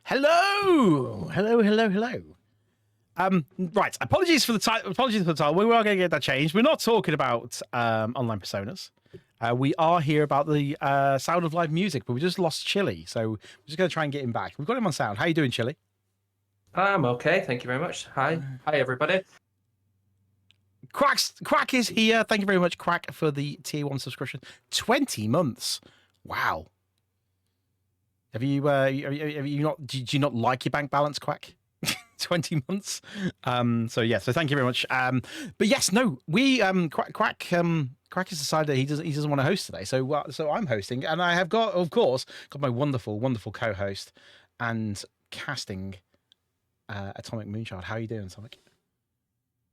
Hello. Right. Apologies for the title. We are going to get that changed. We're not talking about online personas. We are here about the sound of live music, but we just lost Chili, so we're just going to try and get him back. We've got him on sound. How you doing, Chili? I'm okay, thank you very much. Hi everybody. Quack is here. Thank you very much, Quack, for the tier 1 subscription. 20 months. Wow. Have you not? Do you not like your bank balance, Quack? 20 months. So thank you very much. But yes, no, we Quack has decided he doesn't want to host today. So I'm hosting, and I have got, of course, my wonderful co-host and casting Atomic Moonchild. How are you doing, Atomic?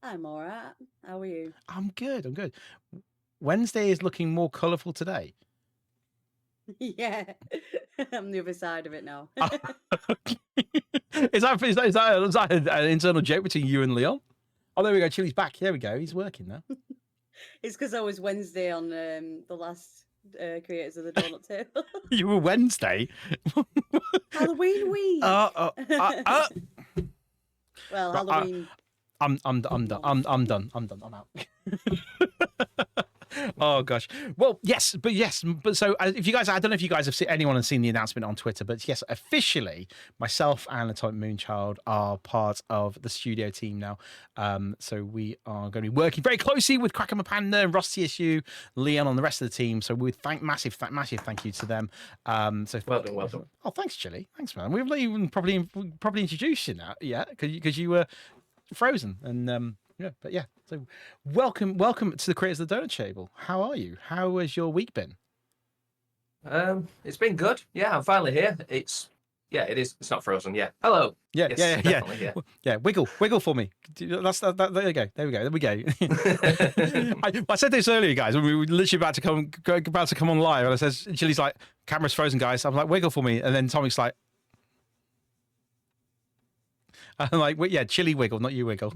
I'm all right. How are you? I'm good. Wednesday is looking more colourful today. Yeah, I'm the other side of it now. Is that an internal joke between you and Leon? Oh, there we go. Chili's back. There we go. He's working now. It's because I was Wednesday on the last Creators of the Doughnut Table. You were Wednesday. Halloween week. Well, Halloween. I'm done. I'm done. I'm out. Oh gosh. Well, yes. So if you guys, I don't know if you guys have seen, anyone has seen the announcement on Twitter, but yes, officially, myself and Atomic Moonchild are part of the studio team now. So we are going to be working very closely with Cracker Panda and Ross TSU, Leon, and the rest of the team. So we massive thank you to them. So well done. Oh, thanks, Chili. Thanks, man. We've not even probably introduced you now, because you were frozen and. Yeah. So, welcome to the Creators of the Doughnut Table. How are you? How has your week been? It's been good. Yeah, I'm finally here. It is. It's not frozen. Yeah. Hello. Yeah. Yeah. Wiggle for me. There you go. There we go. I said this earlier, guys, when we were literally about to come on live, and I says, Chili's like, camera's frozen, guys. I'm like, wiggle for me, and then Tommy's like, I'm like, yeah, Chili wiggle, not you wiggle.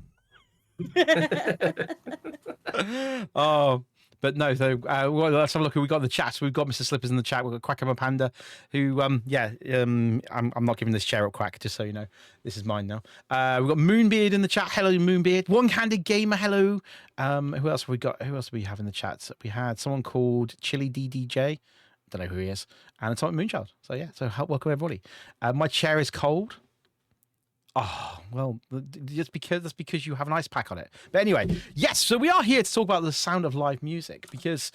Oh, but no. So let's have a look. We've got the chat. We've got Mr. Slippers in the chat. We've got Quacker Panda, who I'm not giving this chair up, Quack, just so you know. This is mine now. We've got Moonbeard in the chat. Hello, Moonbeard. One-handed gamer. Hello. Who else have we got? Who else do we have in the chat? We had someone called Chili DDJ. Don't know who he is. And Atomic Moonchild. So yeah. So welcome everybody. My chair is cold. Oh, well, that's because you have an ice pack on it. But anyway, yes, so we are here to talk about the sound of live music because,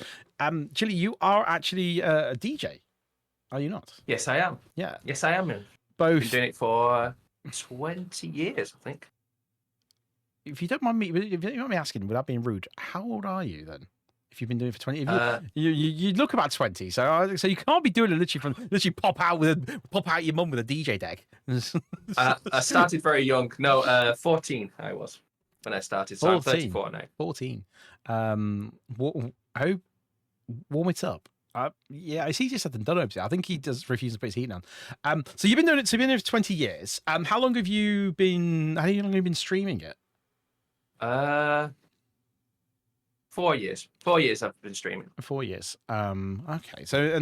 Chili, you are actually a DJ, are you not? Yes, I am. Yeah. Yes, I am. Both. I've been doing it for 20 years, I think. If you don't mind me asking, without being rude, how old are you then? If you've been doing it for 20, you look about 20, so you can't be doing it literally pop out your mum with a DJ deck. I started very young. No, 14 I was when I started. So 14. I'm 34 now. 14. Warm it up. Yeah, it's easier said than done. I think he does refuse to put his heat on. So you've been doing it. So you've been doing it for 20 years. How long have you been streaming it? 4 years. 4 years I've been streaming. 4 years. Okay. So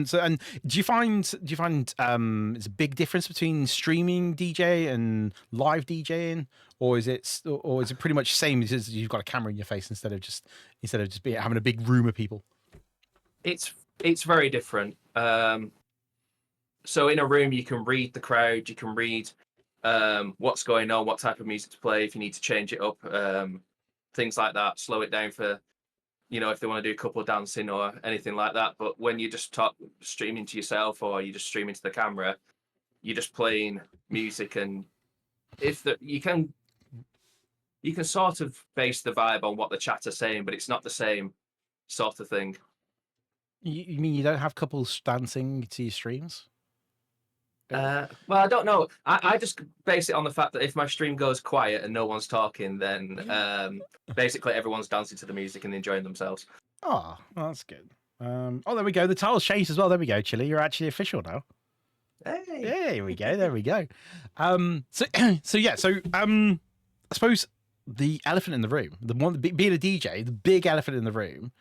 do you find it's a big difference between streaming DJ and live DJing, or is it pretty much the same as you've got a camera in your face instead of just having a big room of people? It's very different. So in a room you can read the crowd, you can read what's going on, what type of music to play, if you need to change it up, things like that, slow it down for if they want to do a couple of dancing or anything like that. But when you just streaming to yourself or you just streaming to the camera, you're just playing music, and you can sort of base the vibe on what the chat are saying, but it's not the same sort of thing. You mean you don't have couples dancing to your streams? Well, I don't know. I just base it on the fact that if my stream goes quiet and no one's talking, then basically everyone's dancing to the music and enjoying themselves. Oh, well, that's good. There we go. The title's changed as well. There we go, Chili. You're actually official now. Hey. There we go. There we go. So I suppose the elephant in the room, being a DJ, the big elephant in the room,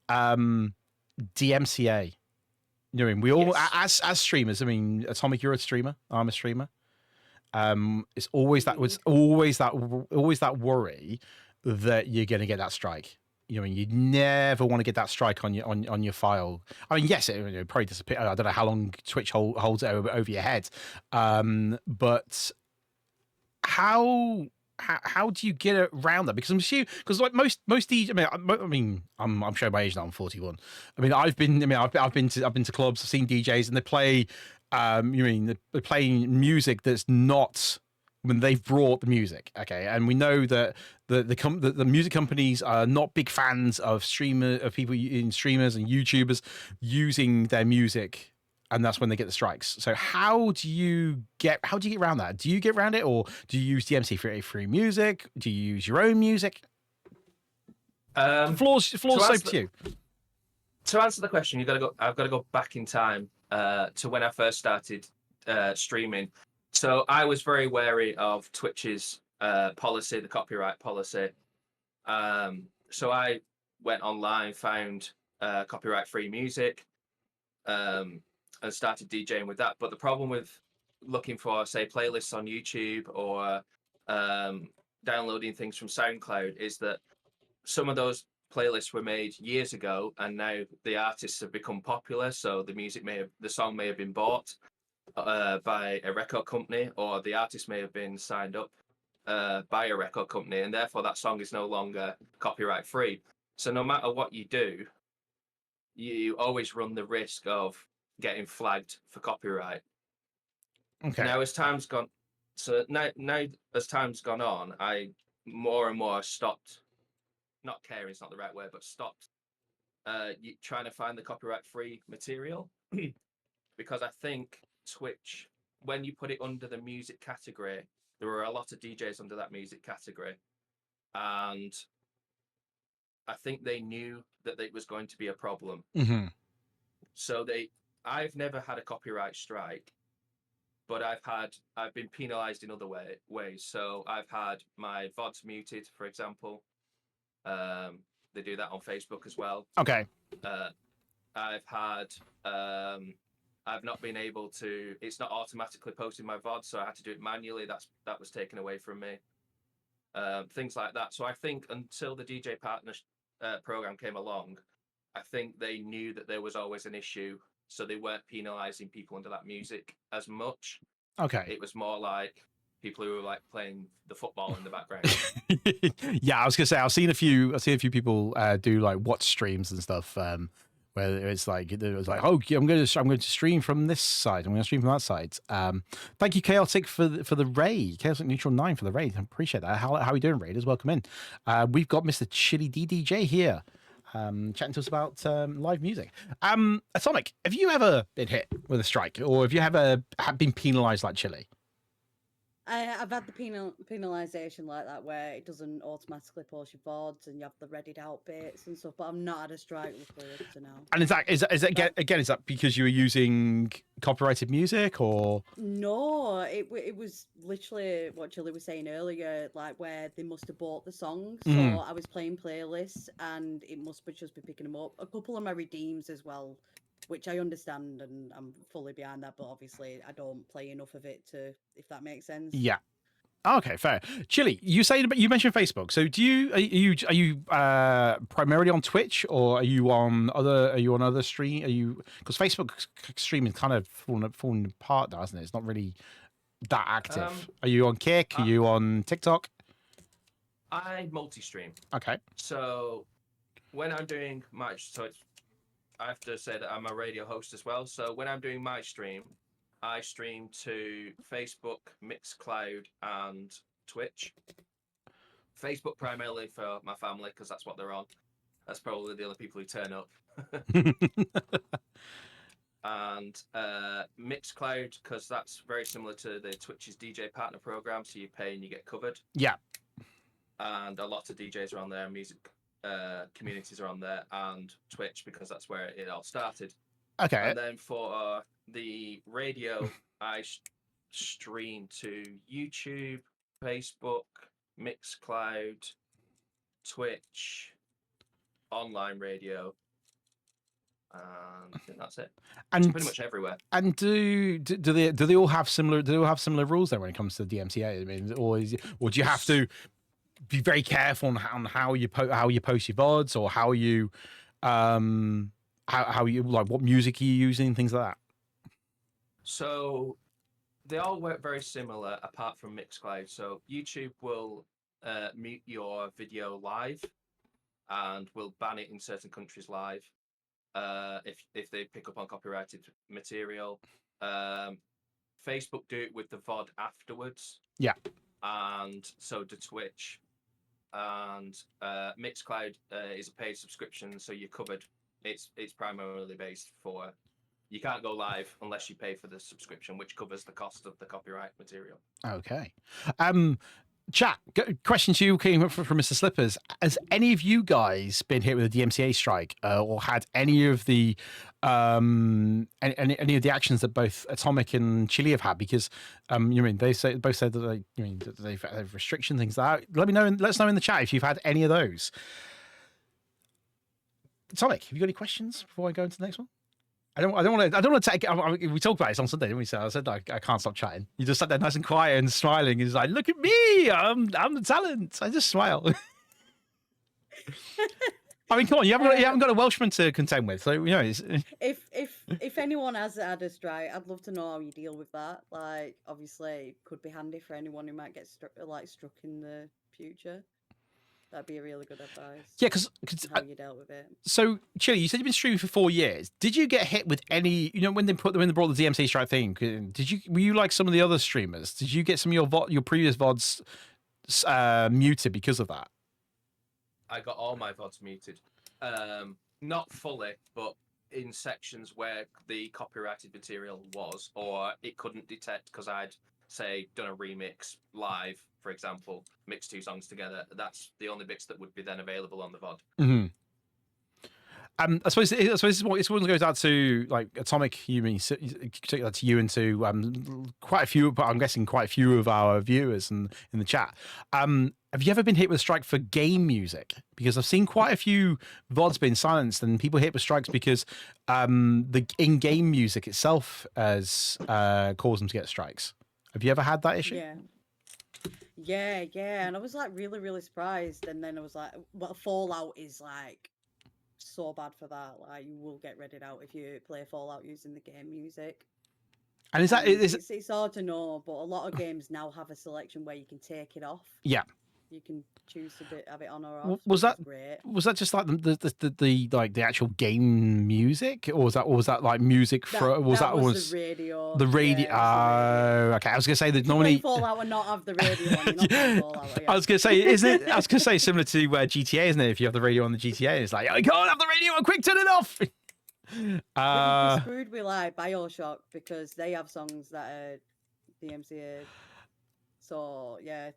DMCA. You know, we all, as streamers, I mean, Atomic, you're a streamer. I'm a streamer. It's always that always that worry that you're going to get that strike. You know, you never want to get that strike on your file. I mean, yes, it probably disappear. I don't know how long Twitch holds it over your head, but how do you get around that? Because I'm assuming, because like most DJs, I'm showing my age now. I'm 41. I mean, I've been to clubs, I've seen DJs, and they play, they're playing music that's not when they've brought the music. Okay, and we know that the music companies are not big fans of people in streamers and YouTubers using their music, and that's when they get the strikes. So how do you get around that? Do you get around it, or do you use DMC free music? Do you use your own music? Floor's open to you. To answer the question, I've got to go back in time to when I first started streaming. So I was very wary of Twitch's policy, the copyright policy. So I went online, found copyright-free music, and started DJing with that. But the problem with looking for, say, playlists on YouTube or downloading things from SoundCloud is that some of those playlists were made years ago, and now the artists have become popular. So the song may have been bought by a record company, or the artist may have been signed up by a record company, and therefore that song is no longer copyright free. So no matter what you do, you always run the risk of getting flagged for copyright. Okay. Now as time's gone on, I more and more stopped, not caring is not the right word, but stopped trying to find the copyright free material because I think Twitch, when you put it under the music category, there were a lot of DJs under that music category, and I think they knew that it was going to be a problem. Mm-hmm. So I've never had a copyright strike, but I've been penalized in other ways. So I've had my VODs muted, for example. They do that on Facebook as well. Okay. I've not been able to. It's not automatically posting my VOD, so I had to do it manually. That was taken away from me. Things like that. So I think until the DJ Partner program came along, I think they knew that there was always an issue, so they weren't penalising people under that music as much. Okay. It was more like people who were like playing the football in the background. Yeah, I was gonna say I've seen a few people do like watch streams and stuff. Where it's like oh, I'm going to stream from this side. I'm going to stream from that side. Thank you, Chaotic, for the raid. Chaotic Neutral 9 for the raid. I appreciate that. How are you doing, raiders? Welcome in. We've got Mr. Chili DDJ here, chatting to us about live music. Atomic, have you ever been hit with a strike, or have you ever been penalised like Chili? I've had the penalisation like that where it doesn't automatically post your VODs and you have the readied out bits and stuff, but I've not had a strike luckily up to now. And is that because you were using copyrighted music, or? No, it was literally what Chili was saying earlier, like where they must have bought the songs. So I was playing playlists and it must just be picking them up. A couple of my redeems as well, which I understand and I'm fully behind that, but obviously I don't play enough of it to, if that makes sense. Yeah. Okay, fair. Chili, you mentioned Facebook. So are you primarily on Twitch, or are you on other stream? Because Facebook streaming kind of falling apart now, isn't it? It's not really that active. Are you on Kick? Are you on TikTok? I multi-stream. Okay. So when I'm doing I have to say that I'm a radio host as well. So when I'm doing my stream, I stream to Facebook, Mixcloud, and Twitch. Facebook primarily for my family because that's what they're on. That's probably the other people who turn up. And Mixcloud because that's very similar to the Twitch's DJ Partner program. So you pay and you get covered. Yeah. And a lot of DJs are on there, music communities are on there, and Twitch because that's where it all started. Okay. And then for the radio, I stream to YouTube, Facebook, Mixcloud, Twitch, online radio, and I think that's it. It's And pretty much everywhere. And do they all have similar rules then when it comes to the DMCA? I mean, or do you have to be very careful on how you post your VODs, or how you how you like what music are you using, things like that? So they all work very similar apart from Mixcloud. So YouTube will mute your video live and will ban it in certain countries live if they pick up on copyrighted material. Facebook do it with the VOD afterwards. Yeah. And so do Twitch. And Mixcloud is a paid subscription, so you're covered. It's primarily based for, you can't go live unless you pay for the subscription, which covers the cost of the copyright material. Okay. Chat, question to you came from Mr. Slippers. Has any of you guys been hit with a DMCA strike, or had any of the any of the actions that both Atomic and Chili have had? Because you mean both said that they've restriction things like that. Let us know in the chat if you've had any of those. Atomic, have you got any questions before I go into the next one? I don't want to take. We talked about this on Sunday, didn't we? So I said I can't stop chatting. You just sat there nice and quiet and smiling. He's like, "Look at me! I'm the talent." I just smile. I mean, come on, you haven't got a Welshman to contend with, so you know. If anyone has had a strike, I'd love to know how you deal with that. Like, obviously, it could be handy for anyone who might get struck in the future. That'd be a really good advice. Yeah, because how you dealt with it. So, Chili, you said you've been streaming for 4 years. Did you get hit with any? You know, when they brought the DMC strike thing, were you like some of the other streamers? Did you get some of your previous VODs muted because of that? I got all my VODs muted, not fully, but in sections where the copyrighted material was, or it couldn't detect because I'd say done a remix live, for example, mix two songs together. That's the only bits that would be then available on the VOD. Mm-hmm. I suppose this one goes out to like Atomic. You mean take that to you and to quite a few, but I'm guessing quite a few of our viewers in the chat. Have you ever been hit with a strike for game music? Because I've seen quite a few VODs being silenced and people hit with strikes because the in-game music itself has caused them to get strikes. Have you ever had that issue? Yeah, and I was like really, really surprised. And then I was like, well, Fallout is like so bad for that. Like, you will get redded out if you play Fallout using the game music. And it's hard to know, but a lot of games now have a selection where you can take it off. Yeah. You can choose to have it on or off. Was that great? Was that just like the like the actual game music, or was that like music for? Was that the radio? The radio. Okay. I was gonna say that normally Fallout and not have the radio on. You're not playing Fallout, I was gonna say, isn't it? I was gonna say similar to GTA, isn't it? If you have the radio on the GTA, it's like I can't have the radio on. Quick, turn it off. You're screwed with like BioShock because they have songs that are DMCA. So yeah.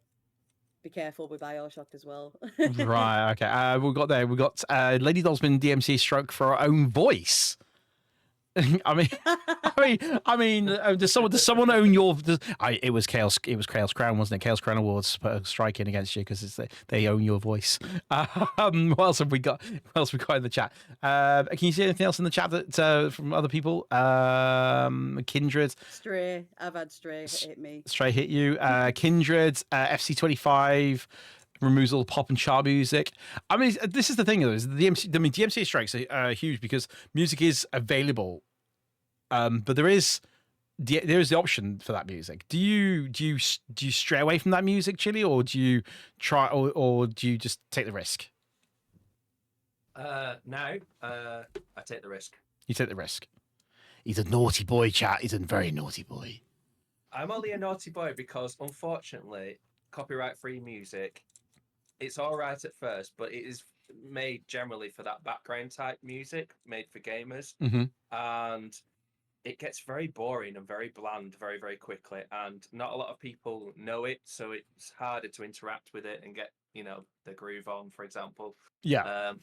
Be careful with BioShock as well. Right. Okay. We got Lady Doll's been DMC stroke for her own voice. I mean, does someone own your? It was Chaos Crown, wasn't it? Chaos Crown Awards striking against you because they own your voice. What else have we got? What else have we got in the chat? Can you see anything else in the chat that from other people? Kindred. Stray. I've had Stray hit me. Stray hit you. Kindred. FC25. Removes all pop and char music. I mean, this is the thing, though. Is the DMCA strikes are huge because music is available, but there is the option for that music. Do you stray away from that music, Chili, or do you try, or do you just take the risk? No, I take the risk. You take the risk. He's a naughty boy, chat. He's a very naughty boy. I'm only a naughty boy because, unfortunately, copyright-free music. It's all right at first, but it is made generally for that background type music, made for gamers, and it gets very boring and very bland very, very quickly. And not a lot of people know it, so it's harder to interact with it and get the groove on, for example. Yeah.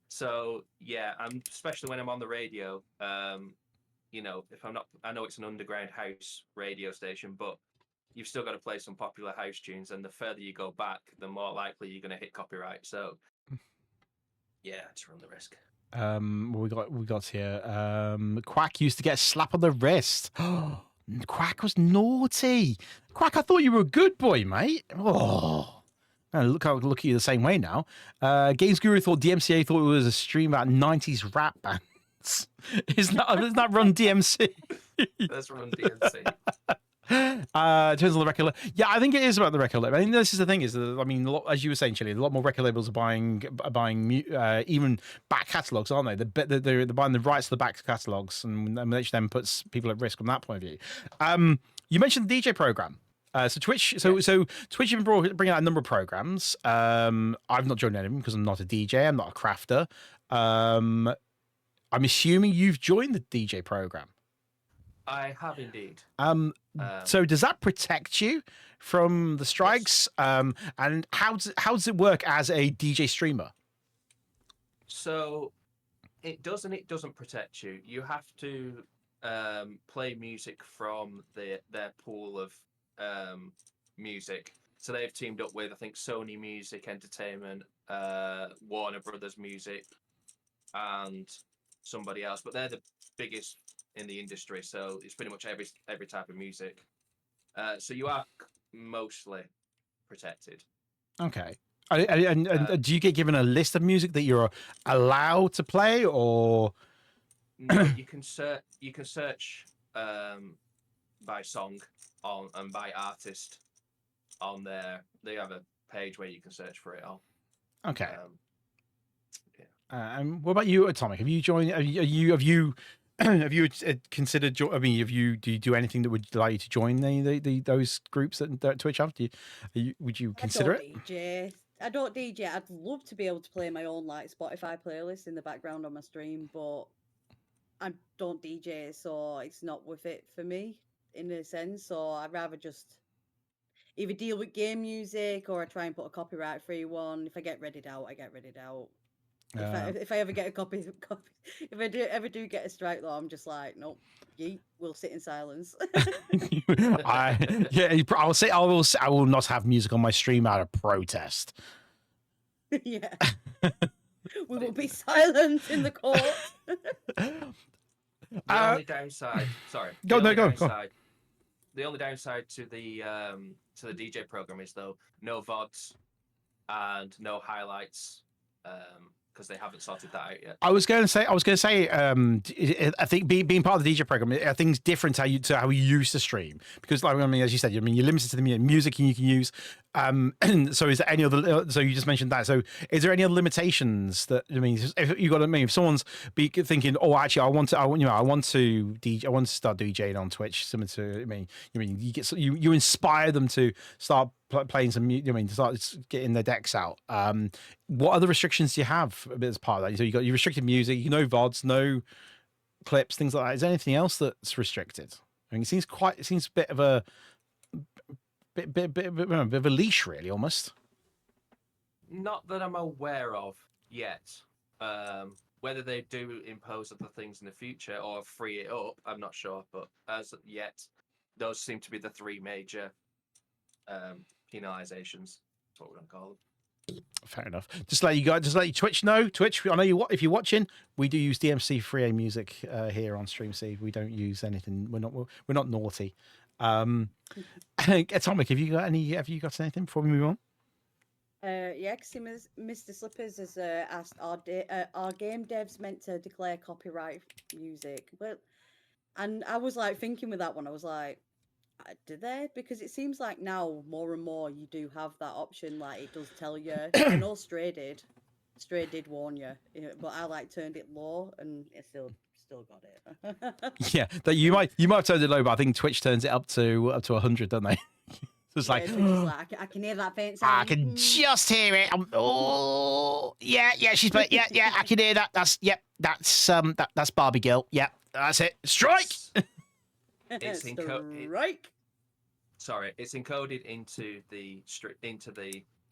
So yeah, especially when I'm on the radio. If I'm not, I know it's an underground house radio station, but you've still got to play some popular house tunes, and the further you go back, the more likely you're going to hit copyright. So, yeah, just run the risk. What we got here. Quack used to get a slap on the wrist. Quack was naughty. Quack, I thought you were a good boy, mate. Oh. Look how look at you the same way now. Games Guru thought DMCA thought it was a stream about 90s rap bands. Isn't that Run DMC? That's Run DMC. Turns on the record. Yeah, I think it is about the record label. I mean, this is the thing: is that, I mean, as you were saying, Chili, a lot more record labels are buying even back catalogs, aren't they? They're buying the rights to the back catalogs, and which then puts people at risk from that point of view. You mentioned the DJ program. So Twitch, so Twitch have been bringing out a number of programs. I've not joined any of them because I'm not a DJ. I'm not a crafter. I'm assuming you've joined the DJ program. I have indeed. So does that protect you from the strikes? Yes. And how does it work as a DJ streamer? So it does and it doesn't protect you. You have to play music from their pool of music. So they've teamed up with, I think, Sony Music Entertainment, Warner Brothers Music, and somebody else. But they're the biggest in the industry, so it's pretty much every type of music. So you are mostly protected. Okay. And do you get given a list of music that you're allowed to play, or no? You can search by song and by artist on there. They have a page where you can search for it all. Okay. And what about you, Atomic? Have you joined? Have you considered? I mean, do you do anything that would allow you to join those groups that Twitch have? Would you consider it? I don't DJ. I'd love to be able to play my own like Spotify playlist in the background on my stream, but I don't DJ, so it's not worth it for me in a sense. So I'd rather just either deal with game music or I try and put a copyright-free one. If I get readied out, I get readied out. If I ever get a copy, if I ever do get a strike, though, I'm just like, nope, yeet, we'll sit in silence. I will not have music on my stream out of protest. Yeah, we will be silent in the court. The only downside, sorry. Go. The only downside to the DJ program is though no VODs and no highlights. Because they haven't sorted that out yet. I was going to say. I think being part of the DJ program, I think it's different to how you used to stream. Because, like, I mean, as you said, you're limited to the music you can use. So is there any other? So you just mentioned that. So is there any other limitations that if you got to if someone's thinking, oh, actually, I want to start DJing on Twitch, similar to you inspire them to start playing some music. Start getting their decks out. What other restrictions do you have as part of that? So you got your restricted music, no VODs, no clips, things like that. Is there anything else that's restricted? I mean, it seems a bit of a bit of a leash, really, almost. Not that I'm aware of yet. Whether they do impose other things in the future or free it up, I'm not sure. But as yet, those seem to be the three major penalizations. That's what we're gonna call them. Fair enough. Just let you Twitch know. Twitch, I know if you're watching, we do use DMC free music here on Stream C. We don't use anything. We're not naughty. Atomic, have you got anything before we move on? Yeah, because Mr. Slippers has asked, are game devs meant to declare copyright music? And I was like thinking with that one, I was like, do they? Because it seems like now more and more you do have that option. Like it does tell you. I know Stray did warn you, but I turned it low and it still got it. Yeah, that you might have turned it low, but I think Twitch turns it up to 100, don't they? It's like I can hear that faint sound. I can just hear it. She's playing. Yeah, I can hear that. That's Barbie girl. Yeah, that's it. Strike. It's strike. Sorry, it's encoded into the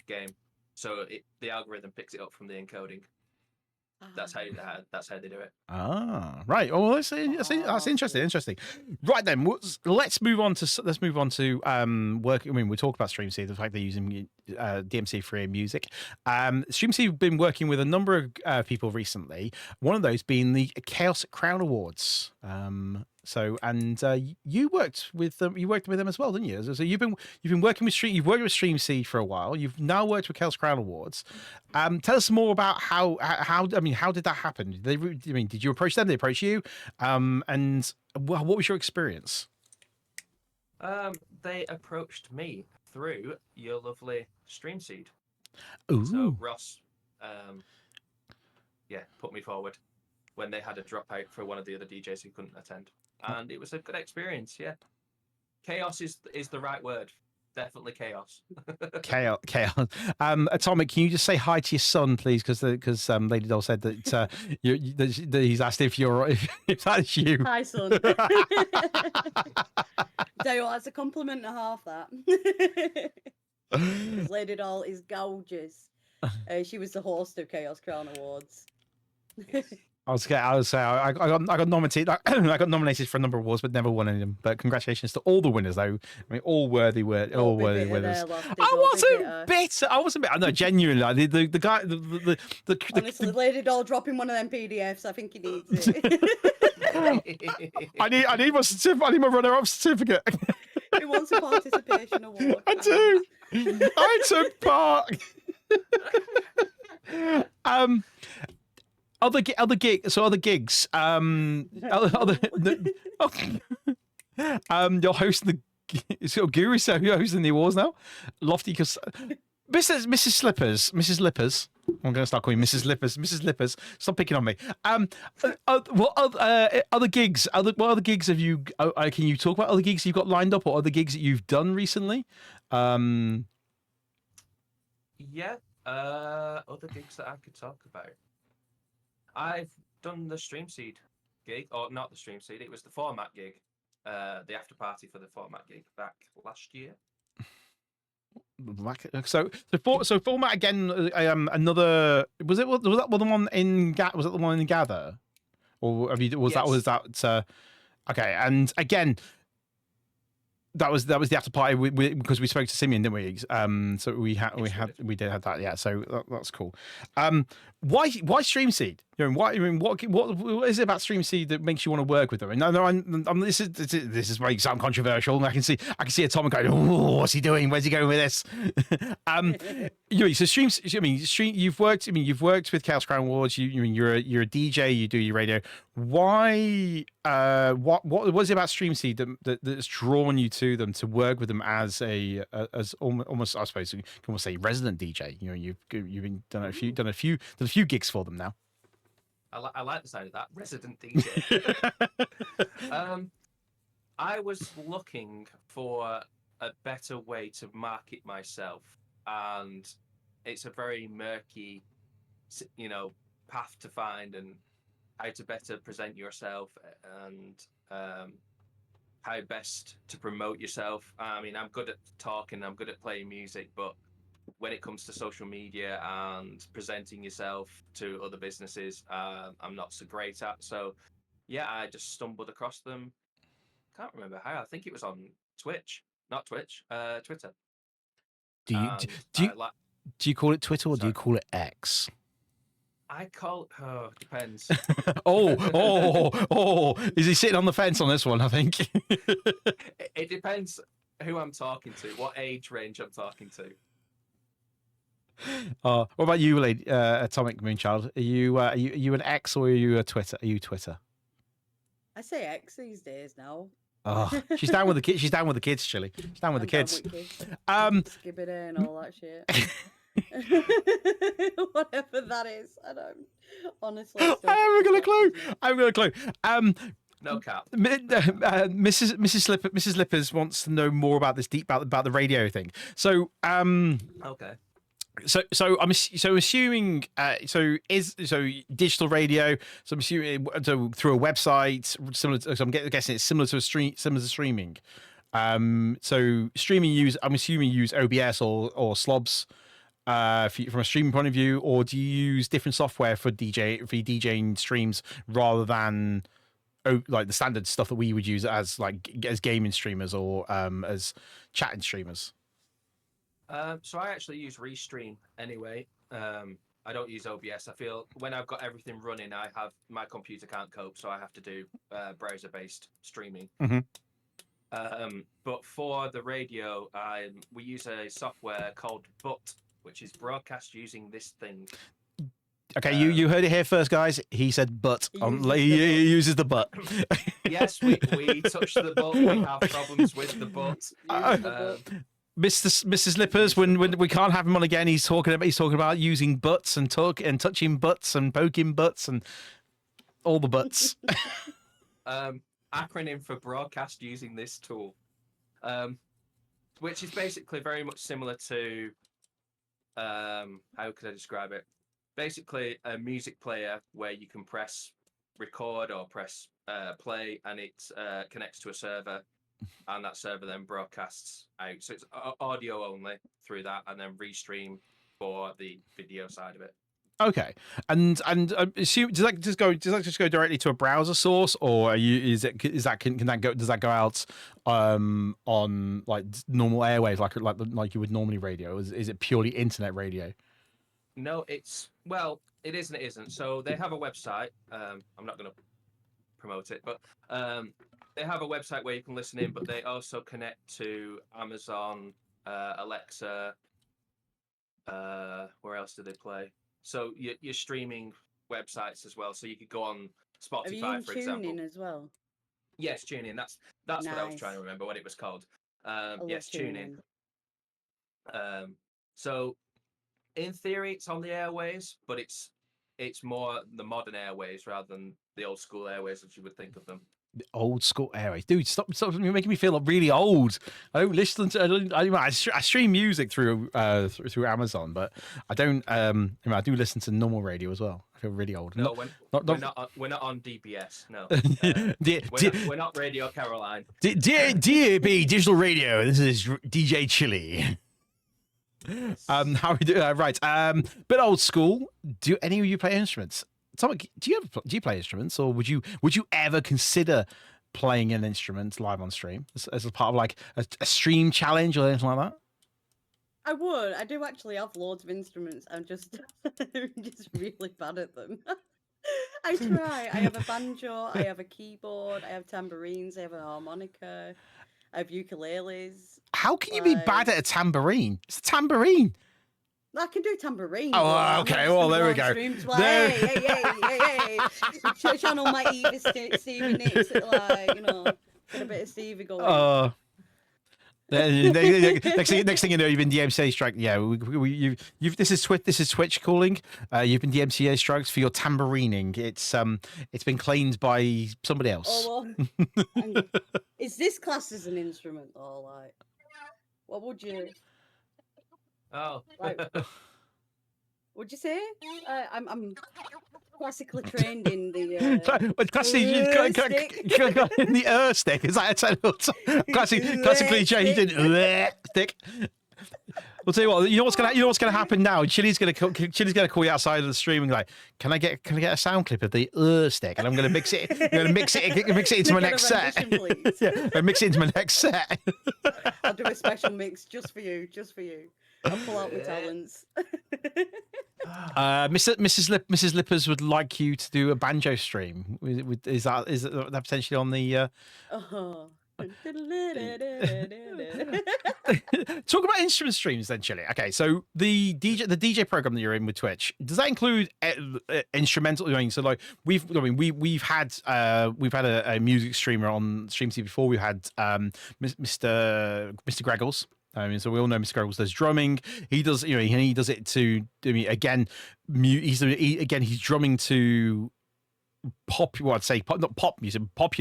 game, so the algorithm picks it up from the encoding. That's how they do it. Ah, right. Oh, well, that's interesting. Interesting. Right then, let's move on to work. I mean, we talk about StreamSeed, the fact they're using DMC3 music. StreamSeed have been working with a number of people recently. One of those being the Chaos Crown Awards. You worked with them. You worked with them as well, didn't you? So you've been working with StreamSeed for a while. You've now worked with Chaos Crown Awards. Tell us more about how did that happen? Did you approach them? Did they approach you? And what was your experience? They approached me through your lovely StreamSeed. Ooh. So Ross, put me forward when they had a dropout for one of the other DJs who couldn't attend, and it was a good experience. Yeah, chaos is the right word. Definitely chaos. Chaos. Atomic, can you just say hi to your son, please? Because Lady Doll said that he's asked if that's you. Hi, son. Tell you what, that's a compliment and a half. That Lady Doll is gorgeous. She was the host of Chaos Crown Awards. I got nominated. I got nominated for a number of awards, but never won any of them. But congratulations to all the winners, though. I mean, all worthy winners. I wasn't bitter. No, genuinely, the guy, the honestly, Lady Doll dropping one of them PDFs. I think he needs it. I need my certificate. I need my runner-up certificate. He wants a participation award. I do. I took part. Other gigs. You're hosting the Guru, so you're hosting the awards now. Lofty, because Mrs. Lippers. I'm going to start calling you Mrs. Lippers. Stop picking on me. What other gigs? What other gigs have you? Can you talk about other gigs you've got lined up, or other gigs that you've done recently? Other gigs that I could talk about. I've done the StreamSeed gig, or not the StreamSeed. It was the Format gig, the after party for the Format gig back last year. So Format again. Another was that the one in Gather, or have you? Was that? Okay, and again. That was the after party because we spoke to Simeon, didn't we? So we did have that, yeah. So that's cool. Why StreamSeed? What is it about StreamSeed that makes you want to work with them? And this is very sound controversial, and I can see Atomic going, oh, what's he doing? Where's he going with this? So you've worked with Chaos Crown Awards. You're a DJ. You do your radio. Why? What is it about StreamSeed that's drawn you to them to work with them as almost I suppose you can almost say resident DJ? You've done a few gigs for them now. I like the sound of that, resident DJ. I was looking for a better way to market myself, and it's a very murky, path to find, and how to better present yourself, and how best to promote yourself. I mean, I'm good at talking, I'm good at playing music, but when it comes to social media and presenting yourself to other businesses, I'm not so great at. So, yeah, I just stumbled across them. Can't remember how. I think it was on Twitch, not Twitch, Twitter. Do you call it Twitter or do you call it X? I call it, depends. Is he sitting on the fence on this one? I think it depends who I'm talking to, what age range I'm talking to. What about you, lady, Atomic Moonchild? Are you an X or are you a Twitter? Are you Twitter? I say X these days now. Oh, she's down with the kids. She's down with the kids, Chili. She's down with the kids. Skip it in all that shit. Whatever that is, I don't. Honestly, I haven't got a clue. No cap. Mrs. Lippers wants to know more about this about the radio thing. So okay. So I'm assuming digital radio. So I'm assuming through a website similar. So I'm guessing it's similar to streaming. So streaming I'm assuming use OBS or slobs. from a streaming point of view, or do you use different software for DJing streams rather than like the standard stuff that we would use as gaming streamers or as chatting streamers? So I actually use Restream anyway. I don't use OBS. I feel when I've got everything running, my computer can't cope, so I have to do browser-based streaming. But for the radio, we use a software called But, which is broadcast using this thing. Okay, you heard it here first, guys. He said "but." He uses the "but." Yes, we touch the butt. We have problems with the butt. Mr. Slippers, when we can't have him on again, he's talking about using butts and touching butts and poking butts and all the butts. Acronym for broadcast using this tool, which is basically very much similar to how could I describe it? Basically, a music player where you can press record or press play, and it connects to a server, and that server then broadcasts out. So it's audio only through that, and then Restream for the video side of it. Okay, and does that just go directly to a browser source, or can that go out on like normal airwaves like you would normally radio? Is it purely internet radio? No, it is and it isn't. So they have a website. I'm not going to promote it, but they have a website where you can listen in, but they also connect to Amazon, Alexa. Where else do they play? So you're streaming websites as well. So you could go on Spotify, for example. TuneIn as well? Yes, TuneIn. That's Nice. what I was trying to remember what it was called. Yes, TuneIn. So in theory, it's on the airways, but it's more the modern airways rather than the old school airways as you would think of them. The old school airways, dude. Stop! You're making me feel really old. I don't listen to. I stream music through Amazon, but I don't. I do listen to normal radio as well. I feel really old. No, we're not on DBS. No, we're not Radio Caroline. DAB digital radio. This is DJ Chili. How are we doing? Right. Bit old school. Do any of you play instruments? Do you play instruments, or would you ever consider playing an instrument live on stream as a part of like a stream challenge or anything like that? I would. I do actually have loads of instruments. I'm just really bad at them. I try. I have a banjo. I have a keyboard. I have tambourines. I have a harmonica. I have ukuleles. How can you be bad at a tambourine? It's a tambourine. I can do tambourine. Oh, okay. Well, there we go. Hey. Channel my Eva Stevie Nicks, like, get a bit of Stevie going. Next thing you know, you've been DMCA strike. Yeah, this is Twitch calling. You've been DMCA strikes for your tamborining. It's been claimed by somebody else. Is this classed as an instrument or like? What would you? Oh. Like, what'd you say? I'm classically trained in the the stick. Is that a classically trained in stick? We'll tell you what. You know what's gonna happen now. Chili's gonna call you outside of the stream and be like, "Can I get a sound clip of the stick?" And I'm gonna mix it. I'm gonna mix it into my next set. Yeah, mix it into my next set. I'll do a special mix just for you. I'll pull out my talents. Mrs. Lippers would like you to do a banjo stream. Is that potentially on the? Talk about instrument streams then, Chili. Okay, so the DJ program that you're in with Twitch, does that include instrumental? I mean, so like we've had a music streamer on Stream TV before. We had Mr. Greggles. I mean, so we all know Mr. Greggles does drumming. He does, he does it to. I mean, again, he's drumming to popular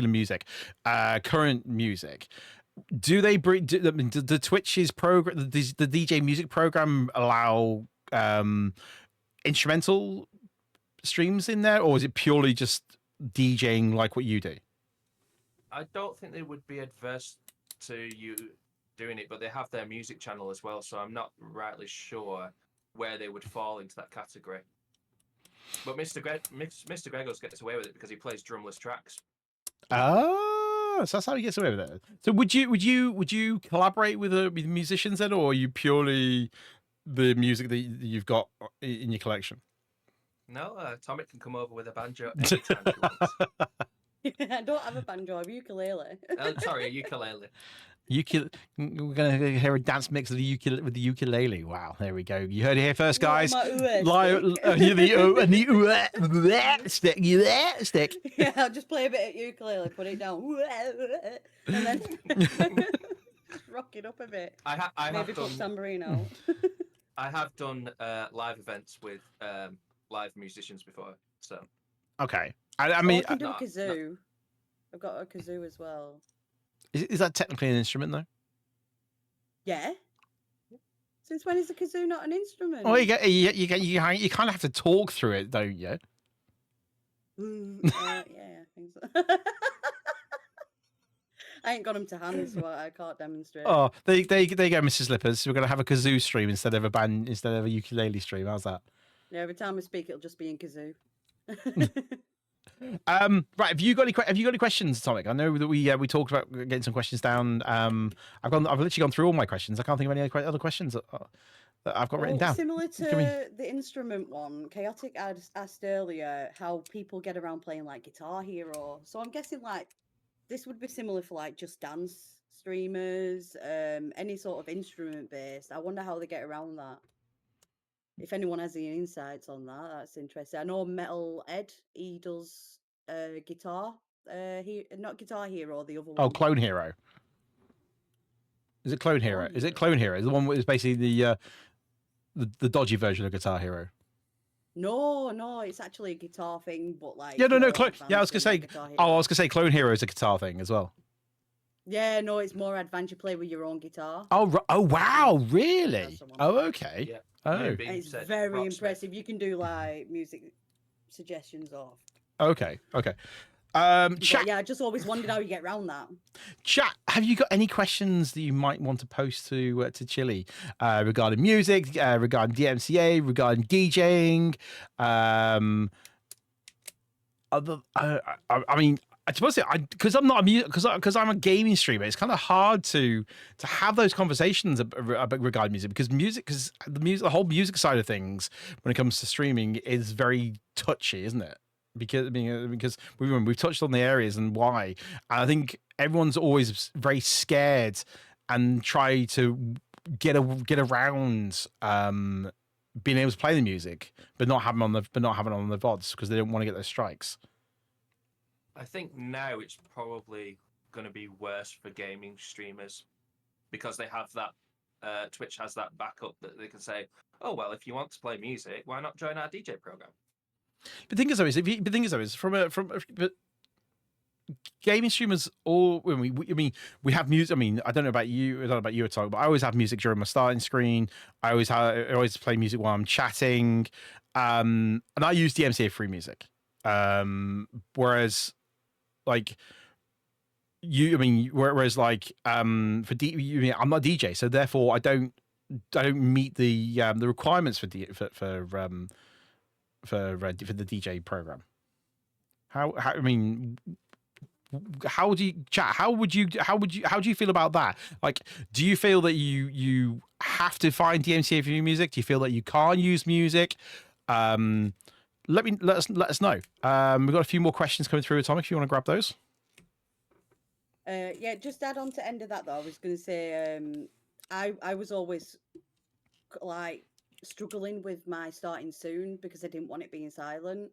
music, current music. Do they bring the Twitch's program, the DJ music program, allow instrumental streams in there, or is it purely just DJing like what you do? I don't think they would be adverse to you doing it, but they have their music channel as well, so I'm not rightly sure where they would fall into that category. But Mr. Gregos gets away with it because he plays drumless tracks. Oh, so that's how he gets away with it. So would you collaborate with musicians then, or are you purely the music that you've got in your collection? No, Tomic can come over with a banjo anytime she wants. I don't have a banjo, I have a ukulele. Sorry, a ukulele. We're gonna hear a dance mix of the ukulele. Wow, there we go. You heard it here first, guys. My The stick. Yeah, I'll just play a bit of ukulele, put it down, and then just rock it up a bit. Maybe put tambourine out. I have done live events with live musicians before, so. Okay, I mean, I can do a kazoo. I've got a kazoo as well. Is that technically an instrument though? Yeah. Since when is a kazoo not an instrument? Oh, you kind of have to talk through it, don't you? Yeah, I think so. I ain't got them to hand, so I can't demonstrate. Oh, there you go, Mrs. Slippers. We're gonna have a kazoo stream instead of a ukulele stream. How's that? Yeah, every time I speak, it'll just be in kazoo. Right. Have you got any questions, Tomic? I know that we talked about getting some questions down. I've literally gone through all my questions. I can't think of any other questions that I've got written down. Similar to the instrument one, Chaotic asked earlier how people get around playing like Guitar Hero. So I'm guessing like this would be similar for like Just Dance streamers, any sort of instrument based. I wonder how they get around that. If anyone has any insights on that, that's interesting. I know Metal Ed, he does guitar. Not Guitar Hero, the other one. Oh, Clone Hero. Is it Clone Hero? Is it Clone Hero? The one that is basically the dodgy version of Guitar Hero. No, it's actually a guitar thing, but like I was gonna say. I was gonna say Clone Hero is a guitar thing as well. Yeah, no, it's more advanced. You play with your own guitar. Oh wow, really? Oh, okay. Yeah. Oh, it's very impressive. You can do like music suggestions off. Okay. Chat. Yeah, I just always wondered how you get around that. Chat, have you got any questions that you might want to post to Chili regarding music, regarding DMCA, regarding DJing? I mean, I suppose because I'm not because I'm a gaming streamer. It's kind of hard to have those conversations regarding music because the whole music side of things when it comes to streaming is very touchy, isn't it? Because we've touched on the areas and why. And I think everyone's always very scared and try to get around being able to play the music, but not having it on the VODs because they don't want to get those strikes. I think now it's probably going to be worse for gaming streamers because they have that. Twitch has that backup that they can say, "Oh well, if you want to play music, why not join our DJ program?" But the thing is, but gaming streamers all. I mean, we have music. I mean, I don't know about you at all, but I always have music during my starting screen. I always play music while I'm chatting, and I use DMCA free music. Whereas, like whereas like I'm not a DJ, so therefore I don't meet the requirements for the DJ program. How do you chat? How do you feel about that? Like, do you feel that you have to find DMCA for your music? Do you feel that you can't use music? Let us know. We've got a few more questions coming through, Tom, if you want to grab those. Yeah, just add on to end of that though. I was going to say, I was always like struggling with my starting soon because I didn't want it being silent.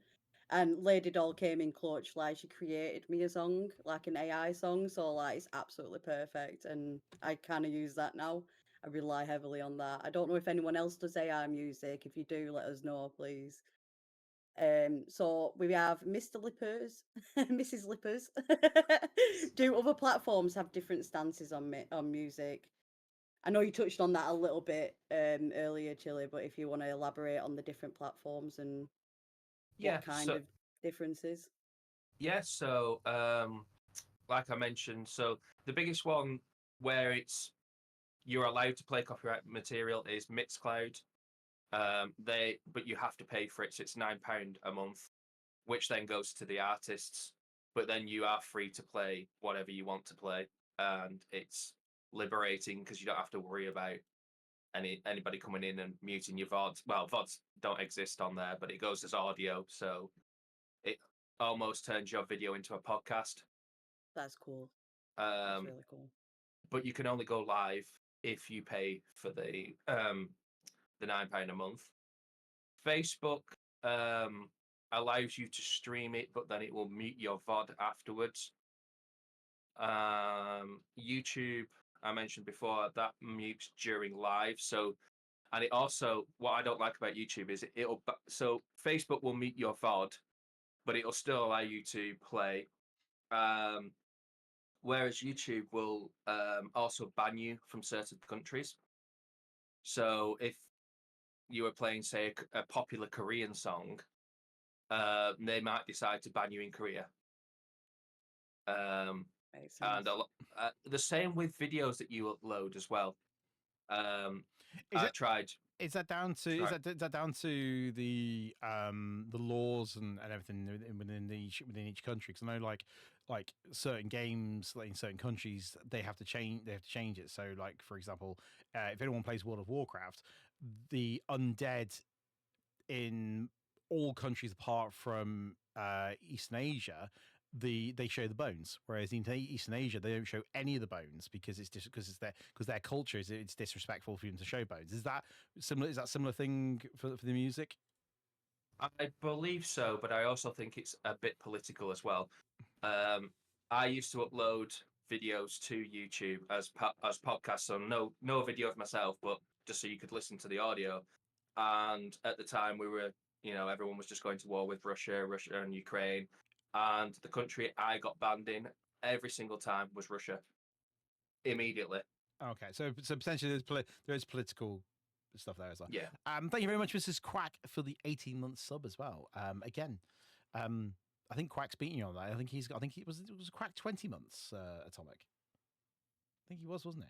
And Lady Doll came in clutch. Like she created me a song, like an AI song, so like it's absolutely perfect. And I kind of use that now. I rely heavily on that. I don't know if anyone else does AI music. If you do, let us know, please. So we have Mr. Lippers, Mrs. Lippers. Do other platforms have different stances on music? I know you touched on that a little bit earlier, Chili, but if you want to elaborate on the different platforms and what kind of differences? Yeah, so like I mentioned, so the biggest one where you're allowed to play copyright material is Mixcloud. But you have to pay for it, so it's £9 a month, which then goes to the artists. But then you are free to play whatever you want to play, and it's liberating because you don't have to worry about anybody coming in and muting your VODs. Well, VODs don't exist on there, but it goes as audio, so it almost turns your video into a podcast. That's cool. That's Um, really cool. but you can only go live if you pay for the £9 a month. Facebook allows you to stream it, but then it will mute your VOD afterwards. YouTube, I mentioned before, that mutes during live. So, and it also, what I don't like about YouTube is so Facebook will mute your VOD, but it'll still allow you to play. Whereas YouTube will also ban you from certain countries. So if you were playing, say, a popular Korean song, they might decide to ban you in Korea. Makes And sense. the same with videos that you upload as well. Is I it- tried. Is that down to is that down to the laws and everything within each country? Because I know like certain games, like in certain countries, they have to change it. So like for example, if anyone plays World of Warcraft, the undead in all countries apart from Eastern Asia, they show the bones, whereas in Eastern Asia they don't show any of the bones because it's just because their culture is it's disrespectful for them to show bones. Is that similar? Is that similar thing for the music? I believe so, but I also think it's a bit political as well. I used to upload videos to YouTube as podcasts, so no video of myself, but just so you could listen to the audio. And at the time, we were, everyone was just going to war with Russia and Ukraine, and the country I got banned in every single time was Russia. Immediately. Okay, so potentially there is political stuff there as well. Yeah. Thank you very much, Mrs. Quack, for the 18-month sub as well. Again, I think Quack's beating you on that. I think it was Quack 20 months. Atomic. I think he wasn't he?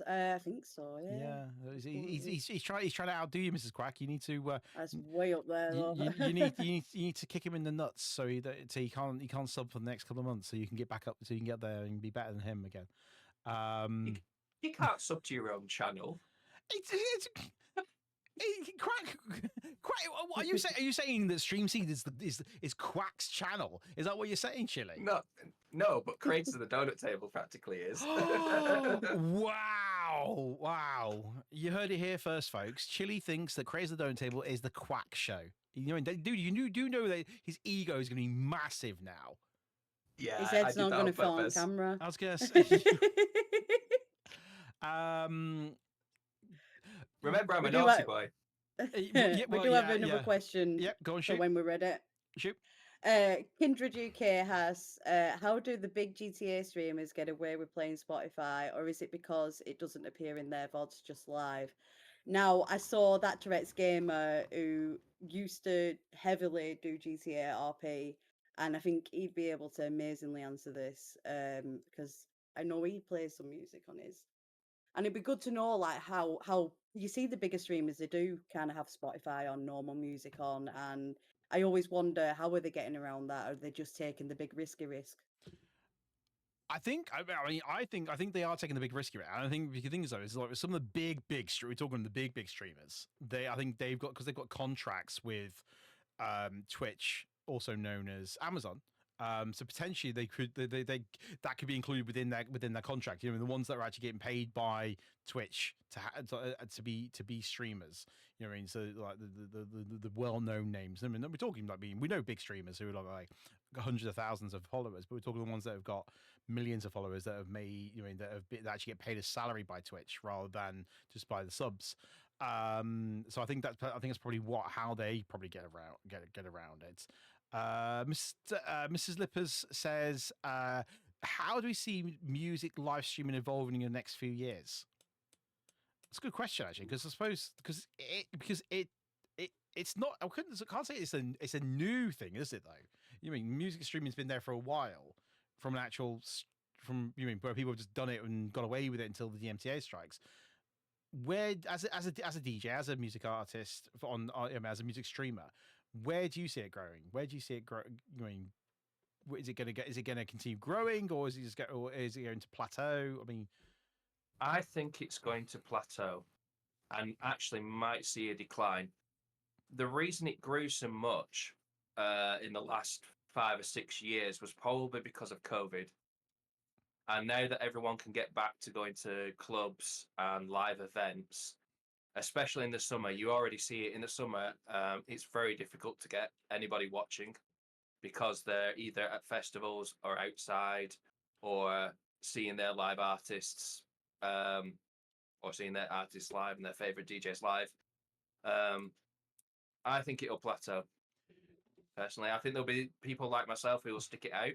I think so. Yeah. He's trying to outdo you, Mrs. Quack. You need to. That's way up there. Though. You need to kick him in the nuts so he can't sub for the next couple of months so you can get back up so you can get there and be better than him again. You can't sub to your own channel. Quack. What are you saying? Are you saying that StreamSeed is Quack's channel? Is that what you're saying, Chili? No, but Creators of the Doughnut Table practically is. Wow! You heard it here first, folks. Chili thinks that Creators of the Doughnut Table is the Quack show. You do know that his ego is going to be massive now. Yeah, his head's not going to fit on camera. I was going to say. Remember, I'm a naughty boy. We do have another question. Yep, go on, shoot. For when we're ready. Shoot. Kindred UK has, how do the big GTA streamers get away with playing Spotify, or is it because it doesn't appear in their VODs just live? Now, I saw that Tourette's gamer who used to heavily do GTA RP, and I think he'd be able to amazingly answer this, because I know he plays some music on his. And it'd be good to know, like, how you see the bigger streamers, they do kind of have Spotify on, normal music on, and I always wonder, how are they getting around that? Are they just taking the big risky risk? I think they are taking the big risky route. I think the thing is though is like some of the big we're talking the big streamers. I think they've got contracts with Twitch, also known as Amazon. So potentially they that could be included within their contract. You know, the ones that are actually getting paid by Twitch to be streamers. You know what I mean? So like the well-known names. I mean, we're talking like we know big streamers who are like hundreds of thousands of followers, but we're talking the ones that have got millions of followers that have made, you know, that actually get paid a salary by Twitch rather than just by the subs. So I think that's probably how they probably get around it. Mrs. Lippers says, how do we see music live streaming evolving in the next few years? It's a good question, actually, because I suppose it's not. I can't say it's a new thing, is it? Though, you mean music streaming's been there for a while, from where people have just done it and got away with it until the DMCA strikes. where as a DJ, as a music artist, as a music streamer, where do you see it growing? Where do you see it growing? I mean, is it going to continue growing, or or is it going to plateau? I mean, I think it's going to plateau and actually might see a decline. The reason it grew so much in the last 5 or 6 years was probably because of COVID. And now that everyone can get back to going to clubs and live events, especially in the summer, you already see it in the summer. It's very difficult to get anybody watching because they're either at festivals or outside or seeing their live artists or seeing their artists live and their favorite DJs live. I think it'll plateau. Personally, I think there'll be people like myself who will stick it out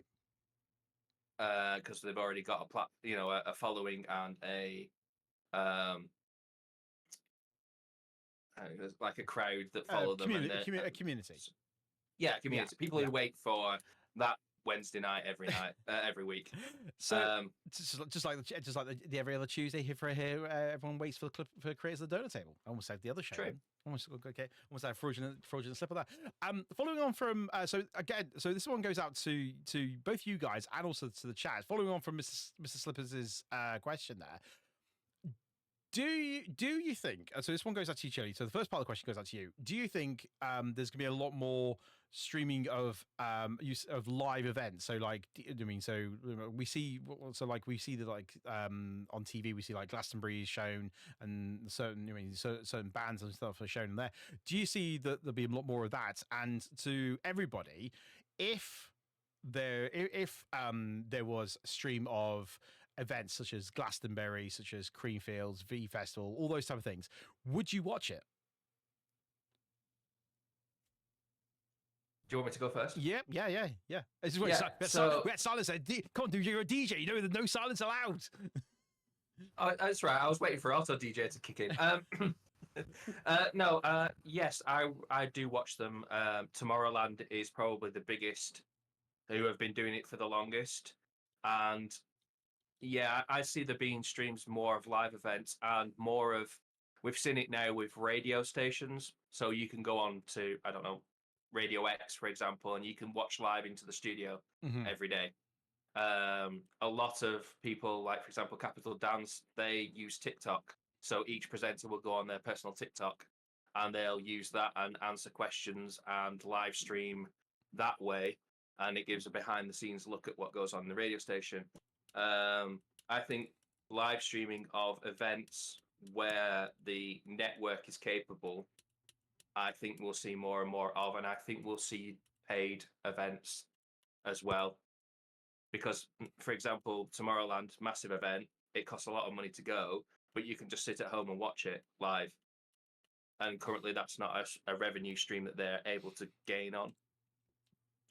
because they've already got a following and like a crowd that follow them. A community. Yeah, community. People who wait for that Wednesday night every week. So just like the every other Tuesday here, everyone waits for the creators of the Doughnut Table. I almost said the other show. True. Almost had a fraudulent slip of that. Following on from so this one goes out to both you guys and also to the chat. Following on from Mr. Slippers' question there. Do you think? So this one goes out to you, Chili. So the first part of the question goes out to you. Do you think there's going to be a lot more streaming of use of live events? So like, so we see the on TV we see like Glastonbury shown and certain bands and stuff are shown there. Do you see that there'll be a lot more of that? And to everybody, if there was a stream of events such as Glastonbury, such as Creamfields, V Festival, all those type of things, would you watch it? Do you want me to go first? Yeah. This is we had silence. Come on, dude, you're a DJ. You know there's no silence allowed. That's right. I was waiting for Auto DJ to kick in. Yes, I do watch them. Tomorrowland is probably the biggest, who have been doing it for the longest, and yeah, I see there being streams more of live events and more of. We've seen it now with radio stations, so you can go on to Radio X, for example, and you can watch live into the studio every day. A lot of people, like for example, Capital Dance, they use TikTok, so each presenter will go on their personal TikTok, and they'll use that and answer questions and live stream that way, and it gives a behind-the-scenes look at what goes on in the radio station. I think live streaming of events where the network is capable, I think we'll see more and more of, and I think we'll see paid events as well. Because, for example, Tomorrowland, massive event, it costs a lot of money to go, but you can just sit at home and watch it live. And currently that's not a revenue stream that they're able to gain on,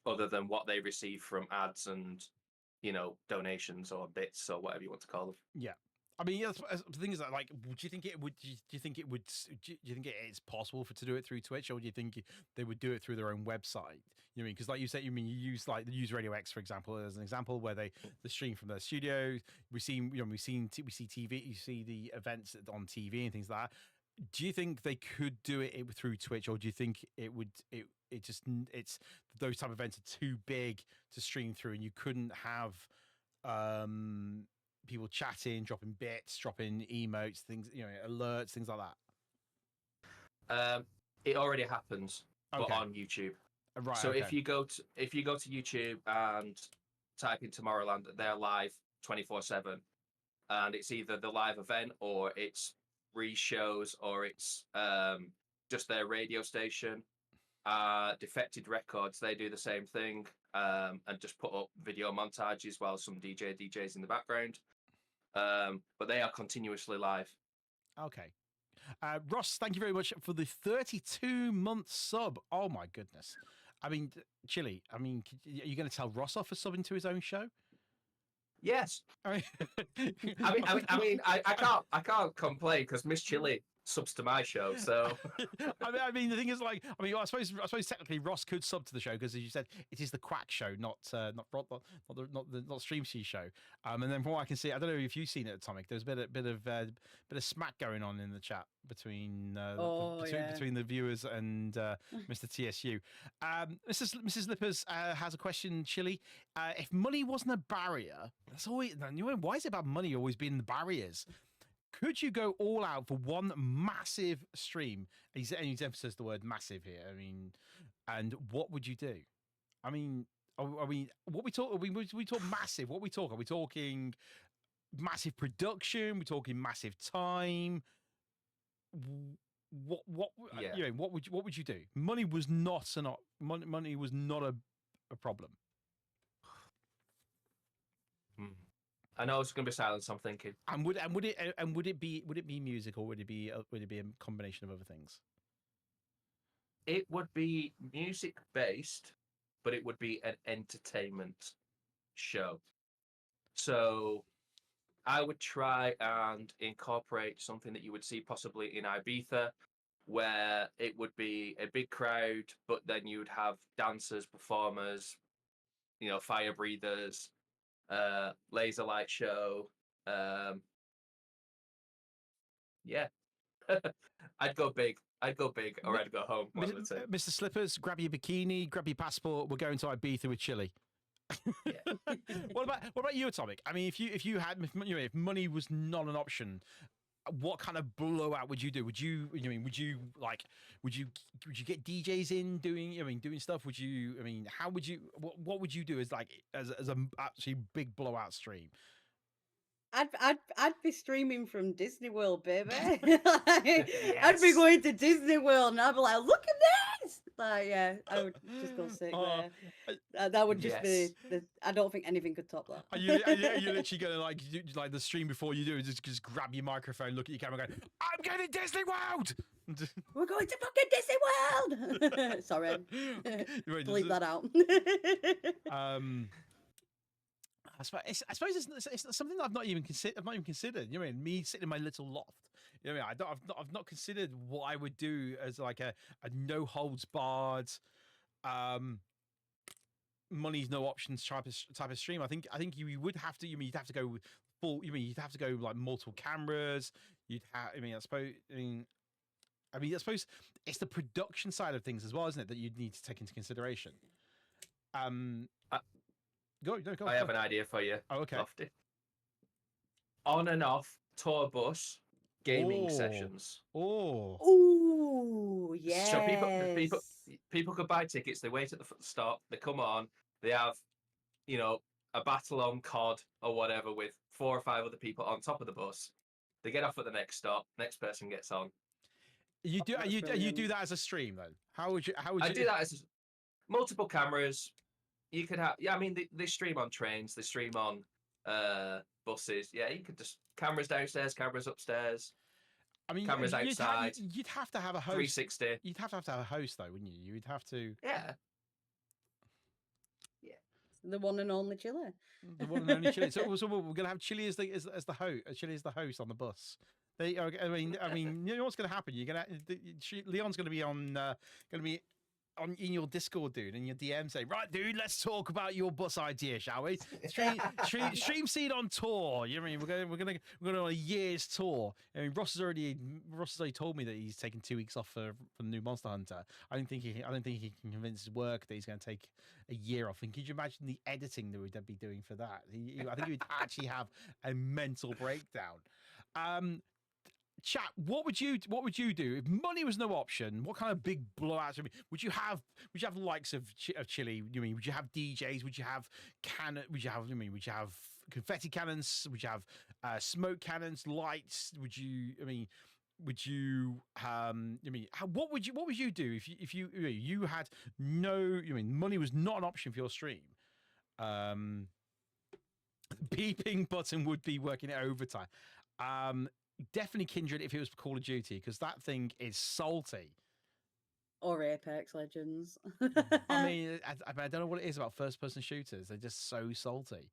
other than what they receive from ads and donations or bits or whatever you want to call them. Yeah, I mean, the thing is that, like, do you think it's possible to do it through Twitch, or do you think they would do it through their own website? You know, because like you said, you use Radio X, for example, as an example, where they stream from their studio. We see TV, you see the events on TV and things like that. Do you think they could do it through Twitch, or do you think it's those type of events are too big to stream through, and you couldn't have people chatting, dropping bits, dropping emotes, things, alerts, things like that? It already happens, but on YouTube. Right. So if you go to YouTube and type in Tomorrowland, they're live 24/7, and it's either the live event or it's re-shows or it's just their radio station. Defected Records, they do the same thing, and just put up video montages while some DJs in the background, but they are continuously live. Okay. Ross, thank you very much for the 32-month sub. Oh my goodness. I mean, Chili, are you going to tell Ross off for subbing to his own show? Yes. I can't complain because Miss Chili subs to my show. So I mean, the thing is, like, I suppose technically Ross could sub to the show because, as you said, it is the Quack show, not Stream C show. And then from what I can see, I don't know if you've seen it, Atomic. There's a bit of smack going on in the chat between between the viewers and Mr. TSU. Mrs. Lippers has a question, Chili. If money wasn't a barrier, that's always, why is it about money always being the barriers? Could you go all out for one massive stream? He's emphasized the word massive here. I mean, and what would you do? I mean, what we talk? We talk massive. What we talk? Are we talking massive production? We're talking massive time. What? Yeah. What would you do? Money was not money was not a problem. I know it's going to be silence. I'm thinking. And would it be music, or would it be a combination of other things? It would be music based, but it would be an entertainment show. So I would try and incorporate something that you would see possibly in Ibiza, where it would be a big crowd, but then you would have dancers, performers, fire breathers, laser light show. Yeah. I'd go big, or I'd go home. Mr. Slippers, grab your bikini, grab your passport. We're going to Ibiza with Chili. Yeah. What about you, Atomic? I mean, if money was not an option, what kind of blowout would you do? Would you get DJs in doing stuff? How would you? What would you do as a actually big blowout stream? I'd be streaming from Disney World, baby. Yes. I'd be going to Disney World, and I'd be like, "Look at this!" I would just go sit there. That would just be. I don't think anything could top that. Are you literally gonna like the stream before you do it? Just grab your microphone, look at your camera, and go, "I'm going to Disney World." We're going to fucking Disney World. Sorry, bleep that out. I suppose it's something that I've not even considered. Me sitting in my little loft. I've not considered what I would do as like a no holds barred, money's no options type of stream. I think you would have to. You'd have to go full. You'd have to go like multiple cameras. I suppose it's the production side of things as well, isn't it, that you'd need to take into consideration. Go. I have an idea for you. Oh, okay. Lofty. On and off tour bus gaming sessions. Oh, yes. So people could buy tickets. They wait at the stop. They come on. They have, a battle on COD or whatever with 4 or 5 other people on top of the bus. They get off at the next stop. Next person gets on. You do that as a stream then? How would you? I do that as multiple cameras. You could have, they stream on trains, they stream on buses. Yeah, you could just cameras downstairs, cameras upstairs. Cameras outside. You'd have to have a host. 360. You'd have to have a host though, wouldn't you? You would have to. Yeah. The one and only Chili. The one and only Chili. So we're gonna have Chili as the host. Chili as the host on the bus. You know what's gonna happen? Leon's gonna be in your Discord, dude, and your DM say, "Right, dude, let's talk about your bus idea, shall we? Stream Seed on tour. We're going on a year's tour. Ross has already told me that he's taking 2 weeks off for the new Monster Hunter. I don't think he can convince his work that he's going to take a year off. And could you imagine the editing that we'd be doing for that? I think he would actually have a mental breakdown. Chat, what would you do if money was no option? What kind of big blowouts would you have? Would you have the likes of Chili? Would you have DJs? Would you have Would you have confetti cannons? Would you have smoke cannons, lights? What would you do if you had no? Money was not an option for your stream. Beeping button would be working overtime. Definitely Kindred if it was Call of Duty, because that thing is salty. Or Apex Legends. I don't know what it is about first-person shooters. They're just so salty.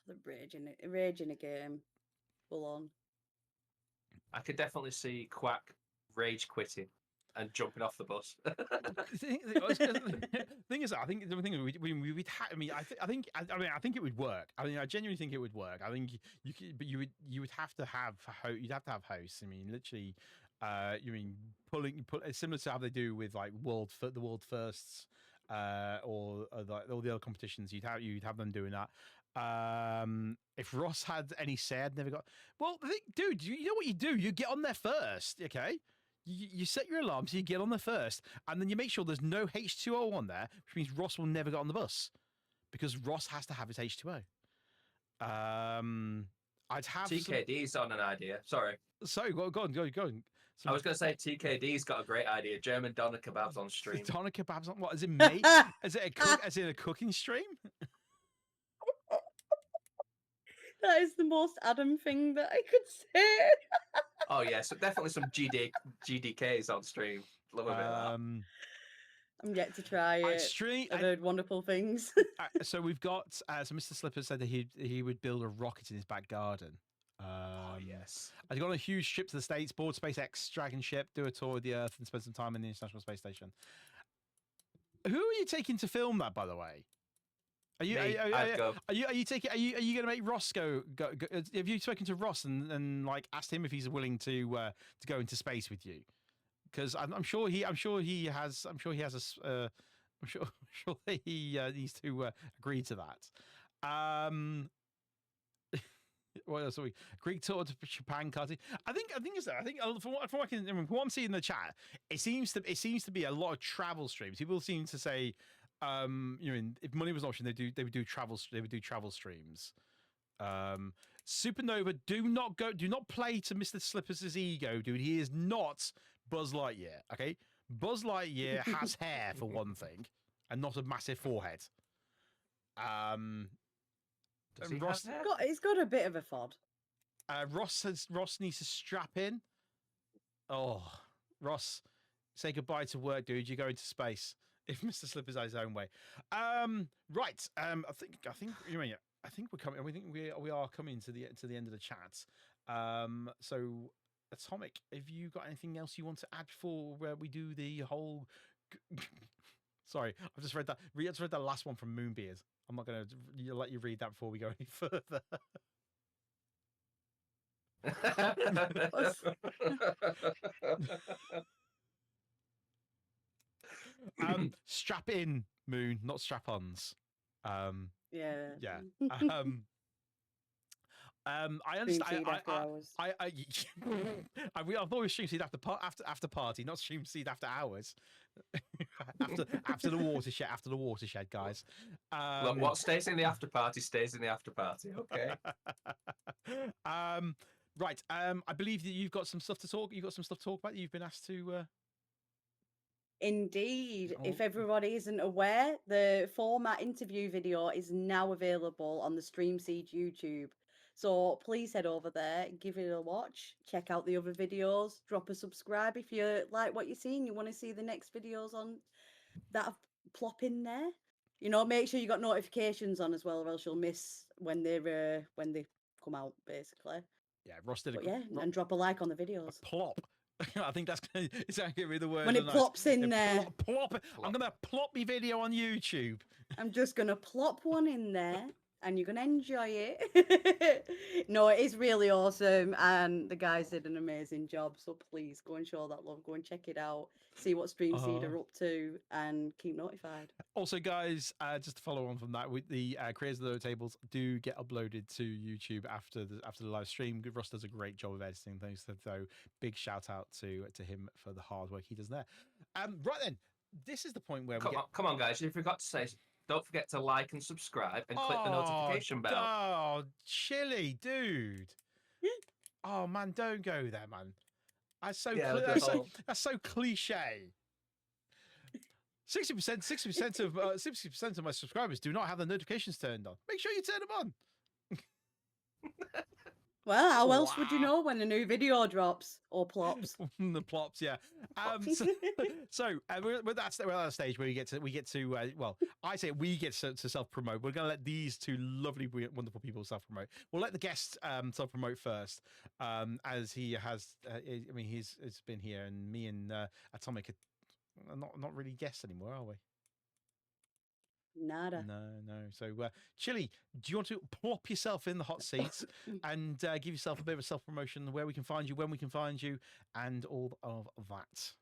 The rage in a game. Full on. I could definitely see Quack rage quitting and jumping off the bus. The thing is, I think the thing is, we'd have. I mean, I think it would work. I mean, I genuinely think it would work. I think you could, but you would have to have you'd have to have hosts. I mean, literally, you mean similar to how they do with like the world firsts, or like all the other competitions. You'd have them doing that. If Ross had any say, I'd never got. Well, dude, you know what you do? You get on there first, okay? You set your alarm so you get on there first, and then you make sure there's no H2O on there, which means Ross will never get on the bus because Ross has to have his H2O. I'd have TKD's on an idea. Sorry. Sorry, go on. I was going to say TKD's got a great idea. German doner kebabs on stream. Doner kebabs on what? Is it mate? Is it a cooking stream? That is the most Adam thing that I could say. Oh yeah, so definitely some GDKs on stream. Love a bit of that. I'm yet to try it. I've heard wonderful things. So we've got so Mr. Slipper said that he would build a rocket in his back garden. Oh yes. I've gone on a huge trip to the States, board SpaceX Dragon ship, do a tour of the Earth, and spend some time in the International Space Station. Who are you taking to film that, by the way? Are you going to make Ross go? Have you spoken to Ross and like asked him if he's willing to go into space with you? Because I'm sure he has that he needs to agree to that. What else are we? Greek tour to Japan, Carty. I think from what I'm seeing in the chat, it seems to be a lot of travel streams. People seem to say, if money was an option, they would do travel streams. Supernova, do not play to Mr. Slippers' ego, dude. He is not Buzz Lightyear. Okay, Buzz Lightyear has hair for one thing, and not a massive forehead. Does he Ross, have hair? He's got a bit of a fod. Ross needs to strap in. Oh, Ross, say goodbye to work, dude. You're going to space. If Mr. Slipper's has his own way. Right. I think we're coming. We are coming to the end of the chat. So Atomic, have you got anything else you want to add before we do the whole? Sorry, I've just read that. I just read that last one from Moonbeard. I'm not going to let you read that before we go any further. Strap in, Moon, not strap-ons. Yeah. I understand. I thought we were stream seed after party, not stream seed after hours. after the watershed, guys. Look, what stays in the after party stays in the after party. Okay. Right. I believe that you've got some stuff to talk. You've got some stuff to talk about. You've been asked to. Indeed. If everybody isn't aware, the format interview video is now available on the Stream Seed YouTube. So please head over there, give it a watch, check out the other videos, drop a subscribe if you like what you're seeing. You want to see the next videos on that plop in there. Make sure you got notifications on as well, or else you'll miss when they come out, basically. Yeah, Ross did and drop a like on the videos. Plop. I think that's going to get rid of the word. When it plops in there. Plop. I'm going to plop my video on YouTube. I'm just going to plop one in there. And you're going to enjoy it. No, it is really awesome. And the guys did an amazing job. So please go and show that love. Go and check it out. See what Stream Seed are up to and keep notified. Also, guys, just to follow on from that, with the creators of the tables do get uploaded to YouTube after the live stream. Ross does a great job of editing things. So big shout out to him for the hard work he does there. Right then, this is the point where come on, guys. You forgot to say. Don't forget to like and subscribe and click the notification bell. Oh, chilly, dude. Oh, man, don't go there, man. That's so cliche. 60% of my subscribers do not have the notifications turned on. Make sure you turn them on. Well, how else would you know when a new video drops or plops? The plops, yeah. We're at that stage where we get to well, I say we get to self promote. We're going to let these two lovely, wonderful people self promote. We'll let the guest self promote first, as he has. I mean, he's been here, and me and Atomic are not really guests anymore, are we? Nada. No. So, Chili, do you want to plop yourself in the hot seats and give yourself a bit of a self promotion, where we can find you, when we can find you, and all of that?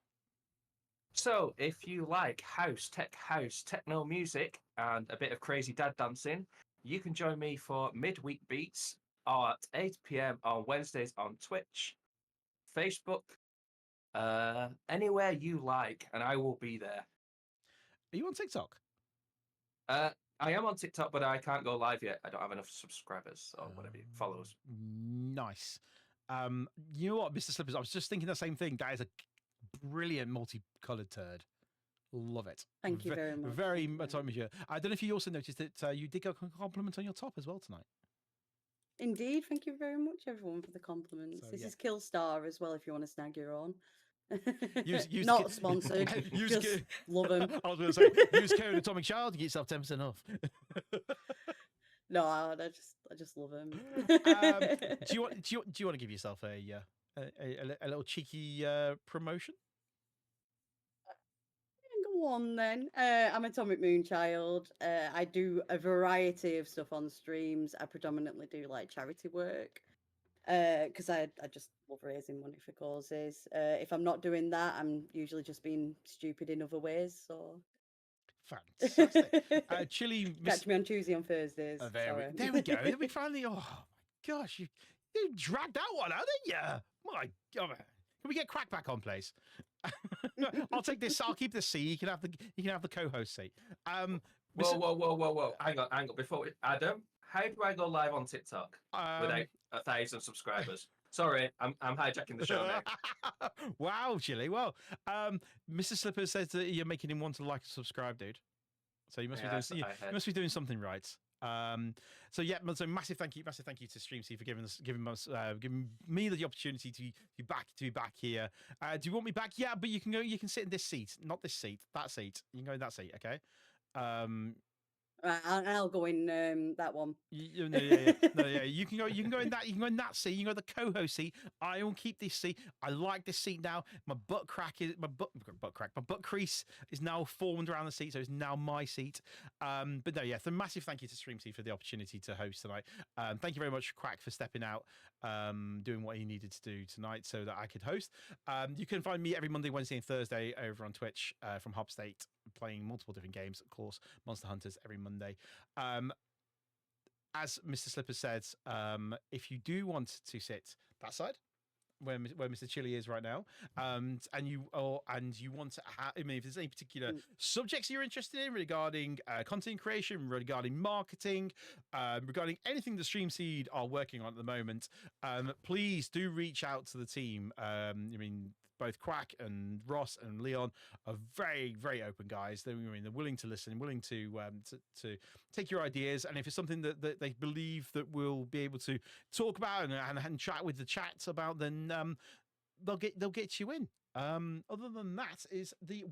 So, if you like house, techno music, and a bit of crazy dad dancing, you can join me for Midweek Beats at 8 p.m. on Wednesdays on Twitch, Facebook, anywhere you like, and I will be there. Are you on TikTok? I am on TikTok, but I can't go live yet. I don't have enough subscribers or whatever, followers. Nice. You know what, Mr. Slippers? I was just thinking the same thing. That is a brilliant multicolored turd. Love it. Thank you very much. Very much. I don't know if you also noticed that you did get a compliment on your top as well tonight. Indeed. Thank you very much, everyone, for the compliments. So, this yeah. is Killstar as well, if you want to snag your own. Use Not sponsored. Just love them. I was going to say, use code Atomic Child to get yourself 10% off. No, I just love him. Do you want to give yourself a little cheeky promotion? Go on then. I'm Atomic Moonchild. I do a variety of stuff on streams. I predominantly do like charity work because I just love raising money for causes. If I'm not doing that, I'm usually just being stupid in other ways. So fantastic. Chili, catch me on Tuesday and Thursdays. there we go. We finally. Oh my gosh, you dragged that one out, didn't you? My God. Can we get Crack back on, please? I'll take this. I'll keep this seat. You can have the co-host seat. Whoa! Hang on. Before Adam, how do I go live on TikTok without 1,000 subscribers? Sorry, I'm hijacking the show now. Wow, Chili. Well, Mr. Slipper says that you're making him want to like and subscribe, dude. So you must be doing something right. So massive thank you to StreamC for giving me the opportunity to be back here. Do you want me back? Yeah, but you can sit in this seat, not this seat, that seat. You can go in that seat, okay? I'll go in that one. You can go in that. You can go in that seat. You can go the co-host seat. I will keep this seat. I like this seat now. My butt crease is now formed around the seat, so it's now my seat. But no, yeah. So massive thank you to StreamC for the opportunity to host tonight. Thank you very much, Quack, for stepping out, doing what he needed to do tonight so that I could host. You can find me every Monday, Wednesday, and Thursday over on Twitch from Hop State, playing multiple different games, of course, Monster Hunters every Monday. As Mr. Slipper said, if you do want to sit that side where Mr. Chili is right now, and you want to have, I mean, if there's any particular subjects you're interested in regarding content creation, regarding marketing, regarding anything the Stream Seed are working on at the moment, please do reach out to the team. I mean, both Quack and Ross and Leon are very, very open guys. They're willing to listen, willing to take your ideas, and if it's something that they believe that we'll be able to talk about and chat with the chats about, then they'll get you in. Other than that, it's the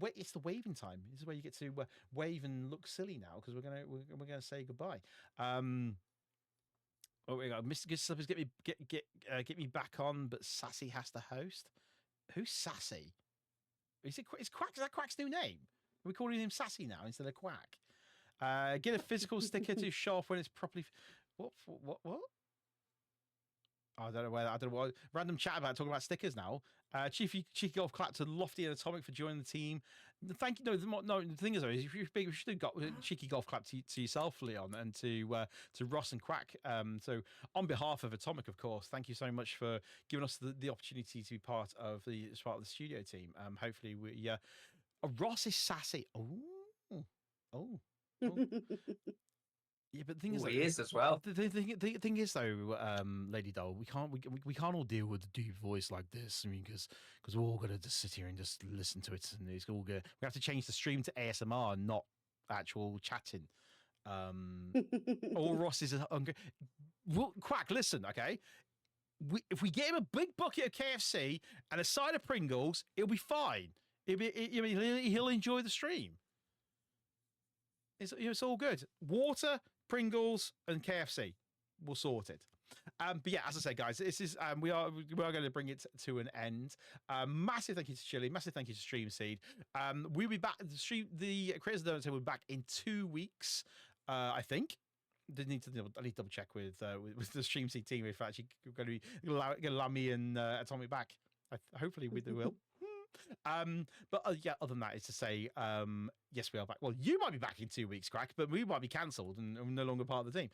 waving time. This is where you get to wave and look silly now, because we're gonna say goodbye. Oh, we go. Mr. Good Slippers, get me back on, but Sassy has to host. Who's Sassy? Is Quack? Is that Quack's new name? Are we calling him Sassy now instead of Quack? Get a physical sticker to show off when it's properly. What? I don't know where. I don't know what random chat about talking about stickers now. Cheeky golf clap to Lofty and Atomic for joining the team. Thank you. No. The thing is, though, is you should have got a cheeky golf clap to yourself, Leon, and to Ross and Quack. So on behalf of Atomic, of course, thank you so much for giving us the opportunity to be part of the studio team. Hopefully, we. Ross is sassy. Oh. Yeah, but the thing is, he is as well. The thing is, though, Lady Doll, we can't all deal with a deep voice like this. I mean, because we're all gonna just sit here and just listen to it, and it's all good. We have to change the stream to ASMR, not actual chatting. All Ross is hungry. Well, Quack, listen, okay. if we get him a big bucket of KFC and a side of Pringles, it'll be fine. He'll enjoy the stream. It's all good. Water, Pringles, and KFC. We'll sort it. But yeah, as I say, guys, this is we are going to bring it to an end. Massive thank you to Chili. Massive thank you to Stream Seed. We'll be back. The Creators of the Doughnut will be back in 2 weeks. I think. I need to double check with the Stream Seed team if actually going to allow me and Atomic back. Hopefully we will. But yeah, other than that is to say, yes, we are back. Well, you might be back in 2 weeks, Crack, but we might be cancelled and no longer part of the team.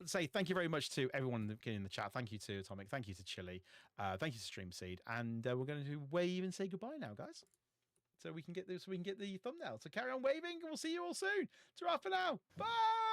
Say thank you very much to everyone in the chat. Thank you to Atomic. Thank you to Chili. Thank you to Stream Seed. And we're going to wave and say goodbye now, guys. So we can get this. We can get the thumbnail. So carry on waving, and we'll see you all soon. Ta-ra for now. Bye.